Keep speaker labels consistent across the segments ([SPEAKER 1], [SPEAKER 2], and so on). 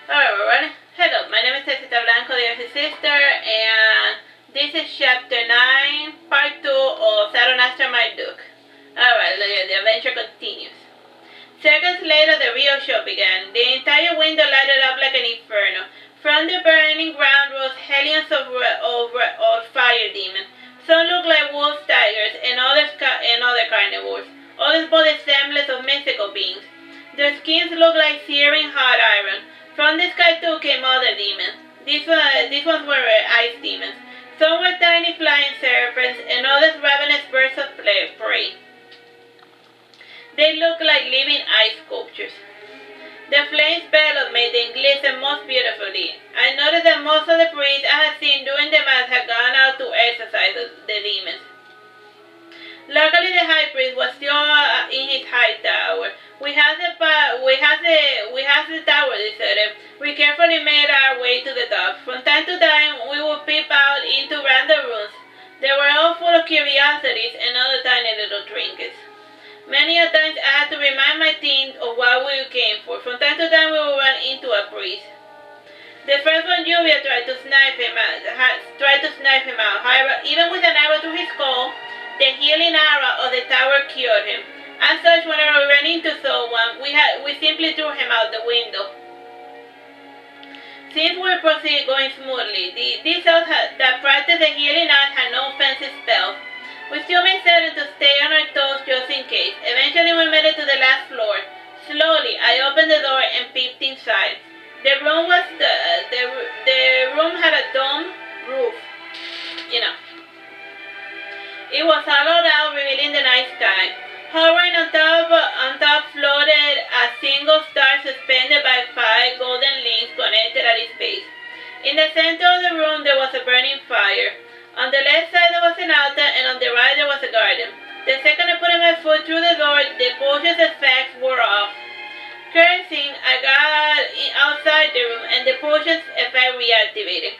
[SPEAKER 1] Alright, we're running. Hello, my name is Tessita Blanco, the Artsy sister, and this is chapter 9, part 2 of Saturnastra, Marduke. Alright, the adventure continues. Seconds later, the real show began. The entire window lighted up like an inferno. From the burning ground rose hellions of fire demons. Some looked like wolves, tigers, and other carnivores. Others bore the semblance of mythical beings. Their skins looked like searing hot iron. From the sky too came other demons. These ones were ice demons. Some were tiny flying serpents, and others ravenous birds of prey. They looked like living ice sculptures. The flames bellowed, made them glisten most beautifully. I noticed that most of the priests I had seen during the mass had gone out to exorcise the demons. Luckily, the high priest was still in his high tower. We had the tower deserted. We carefully made our way to the top. From time to time, we would peep out into random rooms. They were all full of curiosities and other tiny little trinkets. Many a times I had to remind my team of what we came for. From time to time, we would run into a priest. The first one, Lluvia, tried to snipe him out. However, even with an arrow through his skull, the healing aura of the tower cured him. As such, whenever we ran into someone, we simply threw him out the window. Things were proceeding going smoothly. These elves that practiced the healing art had no offensive spells. We still made certain to stay on our toes just in case. Eventually, we made it to the last floor. Slowly, I opened the door and peeped inside. The room had a dome roof. It was hollowed out, revealing the night sky. Hovering on top floated a single star suspended by 5 golden links connected at its base. In the center of the room there was a burning fire. On the left side there was an altar, and on the right there was a garden. The second I put my foot through the door, the potion's effects wore off. Cursing, I got outside the room, and the potion's effect reactivated.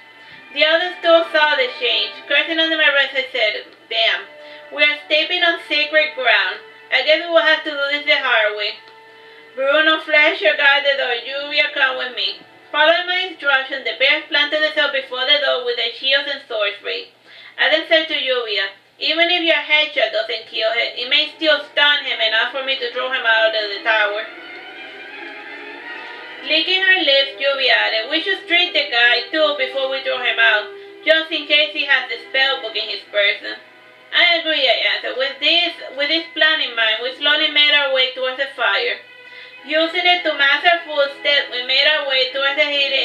[SPEAKER 1] The others still saw the change. Cursing under my breath, I said, "Damn, we are stepping on sacred ground. I guess we will have to do this the hard way." Bruno, Fletcher, guard the door. Lluvia, come with me. Following my instructions, the bears planted themselves before the door with their shields and swords raised. I then said to Lluvia, "Even if your headshot doesn't kill him, it may still stun him enough for me to throw him out of the tower." Licking her lips, Lluvia added, "We should treat the guy, too, before we throw him out, just in case he has the spellbook in his person." "I agree," I answered. With this plan in mind, we slowly made our way towards the fire. Using it to mask our footsteps, we made our way towards the hidden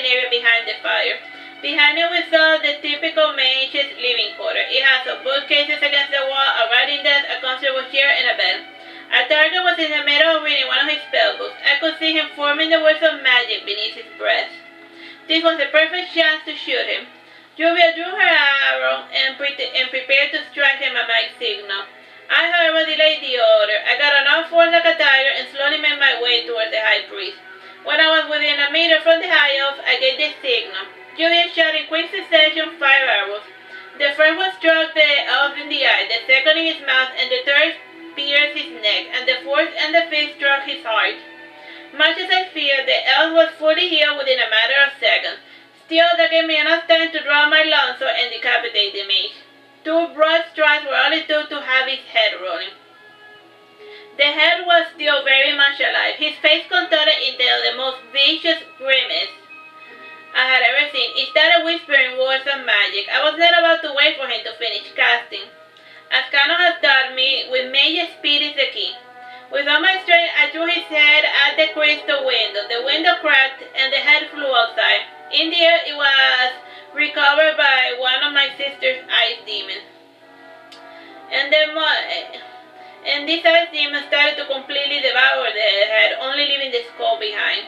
[SPEAKER 1] area behind the fire. Behind it, we saw the typical mage's living quarter. It had some bookcases against the wall, a writing desk, a comfortable chair, and a bed. Our target was in the middle of reading one of his spellbooks. I could see him forming the words of magic beneath his breath. This was the perfect chance to shoot him. Lluvia drew her arrow and prepared to strike him at my signal. I, however, delayed the order. I got enough force like a tiger and slowly made my way towards the high priest. When I was within a meter from the high elf, I gave the signal. Lluvia shot in quick succession 5 arrows. The first one struck the elf in the eye, the second in his mouth, and the third pierced his neck, and the fourth and the fifth struck his heart. Much as I feared, the elf was fully healed within a matter of seconds. Still, that gave me enough time to draw my longsword and decapitate the mage. 2 broad strikes were all it took to have his head rolling. The head was still very much alive, his face contorted into the most vicious grimace I had ever seen. He started whispering words of magic. I was not about to wait for him to finish casting. As Kano had taught me, with mage speed is the key. With all my strength, I threw his head at the crystal window. The window cracked, and the head flew outside. In the air, it was recovered by one of my sister's ice demons. And this ice demon started to completely devour the head, only leaving the skull behind.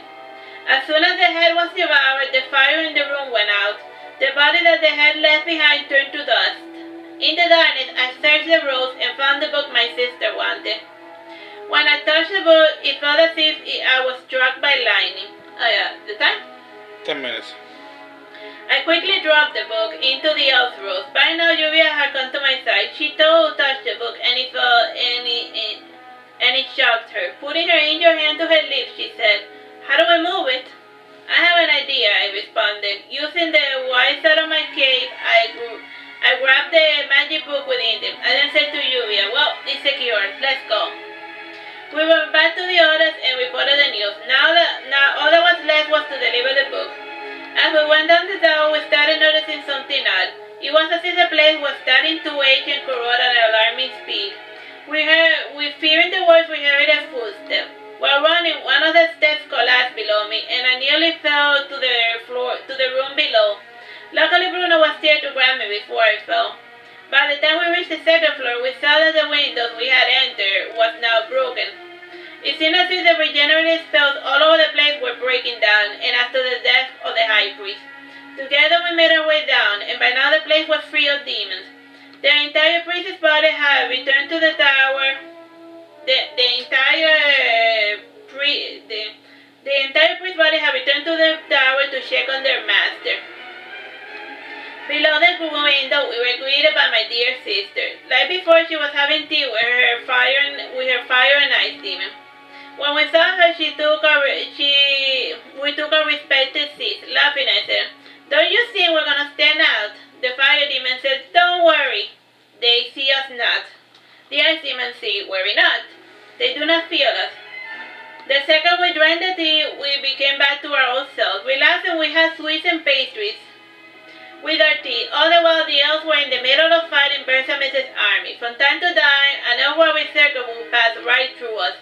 [SPEAKER 1] As soon as the head was devoured, the fire in the room went out. The body that the head left behind turned to dust. In the darkness, I searched the rows and found the book my sister wanted. When I touched the book, it felt as if I was struck by lightning. Oh yeah, the time?
[SPEAKER 2] 10 minutes.
[SPEAKER 1] I quickly dropped the book into the elf's rose. By now, Lluvia had come to my side. She touched the book, and it shocked her. Putting her injured hand hand to her lips, she said, "How do we move it?" "I have an idea," I responded. Using the wide side of my cape, I grabbed the magic book within them. I then said to Lluvia, "Well, it's secure. Let's go." We went back to the others and reported the news. Now all that was left was to deliver the book. As we went down the tower, we started noticing something odd. It was as if the place was starting to age and corrode at an alarming speed. With fear in the words, we heard a footstep. While running, one of the steps collapsed below me, and I nearly fell to the room below. Luckily, Bruno was there to grab me before I fell. By the time we reached the second floor, we saw that the windows we had entered was now broken. It seemed as if the regenerative spells all over the place were breaking down, and after the death of the high priest. Together we made our way down, and by now the place was free of demons. The entire priest's body had returned to the tower. The entire priest's body had returned to the tower to check on their master. Below the window, we were greeted by my dear sister. Like before, she was having tea with her fire and ice demon. When we saw her, we took our respective seats. Laughing, I said, "Don't you see we're gonna stand out?" The fire demon said, "Don't worry. They see us not." The ice demon said, "Worry not. They do not feel us." The second we drank the tea, we became back to our old selves. Relaxed, and we had sweets and pastries with our tea. All the while, the elves were in the middle of fighting Bersamis' army. From time to time, an elf circle would pass right through us.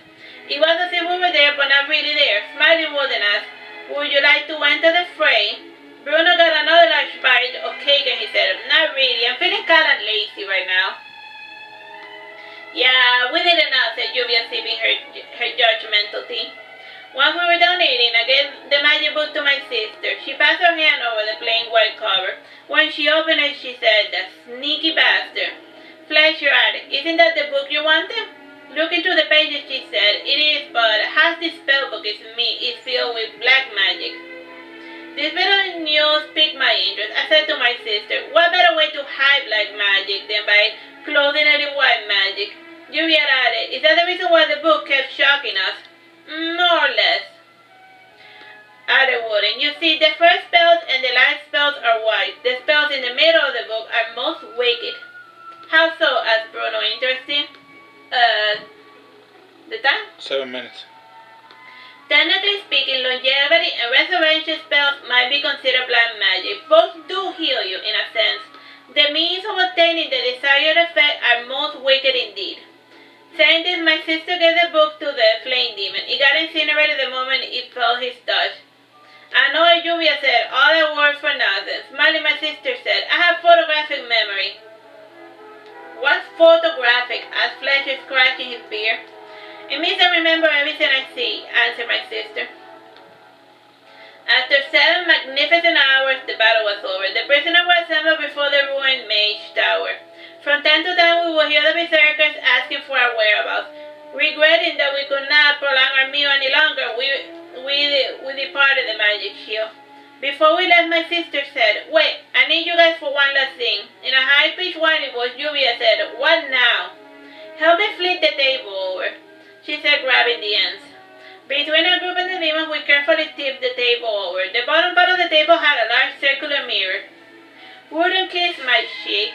[SPEAKER 1] It was as if we were there, but not really there, smiling more than us. "Would you like to enter the fray?" Bruno got another large bite of cake and he said, "Not really. I'm feeling kind of lazy right now." "Yeah, we didn't know," said Lluvia, sipping her judgmental tea. Once we were done eating, I gave the magic book to my sister. She passed her hand over the plain white cover. When she opened it, she said, "The sneaky bastard." Fletcher added, "Isn't that the book you wanted?" Looking through the pages, she said, "It is, but half this spellbook is filled with black magic." This bit of news piqued my interest. I said to my sister, "What better way to hide black magic than by clothing it in white magic?" Juliet added, "Is that the reason why the book kept shocking us?" "More or less," added Wooden. "You see, the first spells and the last spells are white. The spells in the middle of the book are most wicked." "How so?" asked Bruno, interested. The time?
[SPEAKER 2] 7 minutes.
[SPEAKER 1] Technically speaking, longevity and resurrection spells might be considered black magic. Both do heal you, in a sense. The means of obtaining the desired effect are most wicked indeed. Saying this, my sister gave the book to the flame demon. It got incinerated the moment it felt his touch. "I know," Lluvia said, "all that work for nothing." Smiling, my sister said, "I have photographic memory." "What's photographic?" asked Fletcher, scratching his beard. "It means I remember everything I see," answered my sister. After 7 magnificent hours, the battle was over. The prisoners were assembled before the ruined mage tower. From time to time, we would hear the berserkers asking for our whereabouts. Regretting that we could not prolong our meal any longer, we departed the magic shield. Before we left, my sister said, "Wait, I need you guys for one last thing." In a high-pitched whining voice, Lluvia said, "What now?" "Help me flip the table over," she said, grabbing the ends. Between our group and the demons, we carefully tipped the table over. The bottom part of the table had a large circular mirror. Wooden kissed my cheek,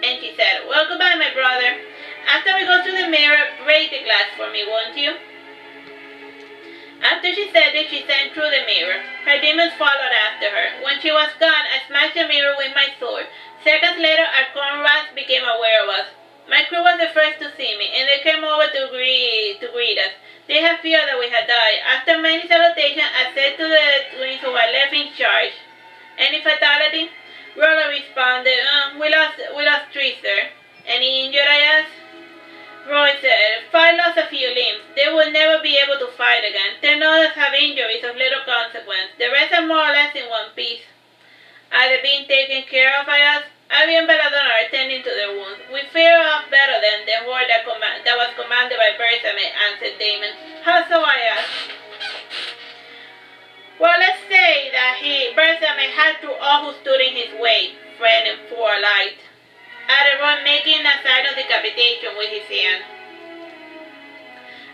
[SPEAKER 1] and she said, "Well, goodbye, my brother. After we go to the mirror, break the glass for me, won't you?" After she said this, she sent through the mirror. Her demons followed after her. When she was gone, I smashed the mirror with my sword. Seconds later, our comrades became aware of us. My crew was the first to see me, and they came over to greet us. They had feared that we had died. After many salutations, I said to the twins who were left in charge, "Any fatality?" Roller responded, we lost 3, sir." "Any injured?" I asked. Roy said, 5 lost a few limbs. They will never be able to fight again. 10 others have injuries of little consequence. The rest are more or less in one piece. "Are they being taken care of?" I asked. "Abby and Belladonna are attending to their wounds. We fare off better than the horde that was commanded by Bersame," answered Damon. "How so?" I asked. "Well, let's say that Bersame had through all who stood in his way, friend and foe alike," added Roy, making a sign of decapitation with his hand.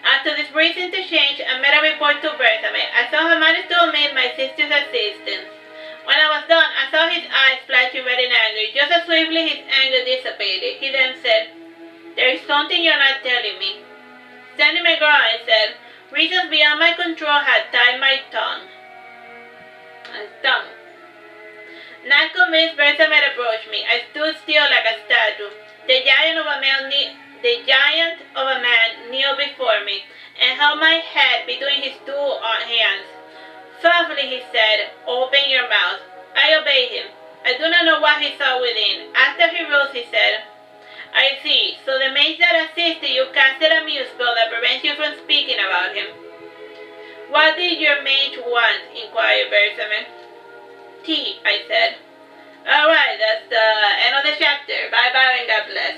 [SPEAKER 1] After this brief interchange, I made a report to Berthame. I saw how managed to omit my sister's assistance. When I was done, I saw his eyes flashing red in anger. Just as swiftly his anger dissipated. He then said, "There is something you're not telling me." Standing my ground, I said, "Reasons beyond my control had tied my tongue." Not convinced, Berthame approached me. I stood still like a statue. The giant of a man kneeled before me and held my head between his two hands. Softly he said, "Open your mouth." I obeyed him. I do not know what he saw within. After he rose, he said, "I see. So the mage that assisted you casted a mute spell that prevents you from speaking about him." "What did your mage want?" inquired Berthame. "Tea," I said. Alright, that's the end of the chapter. Bye bye and God bless.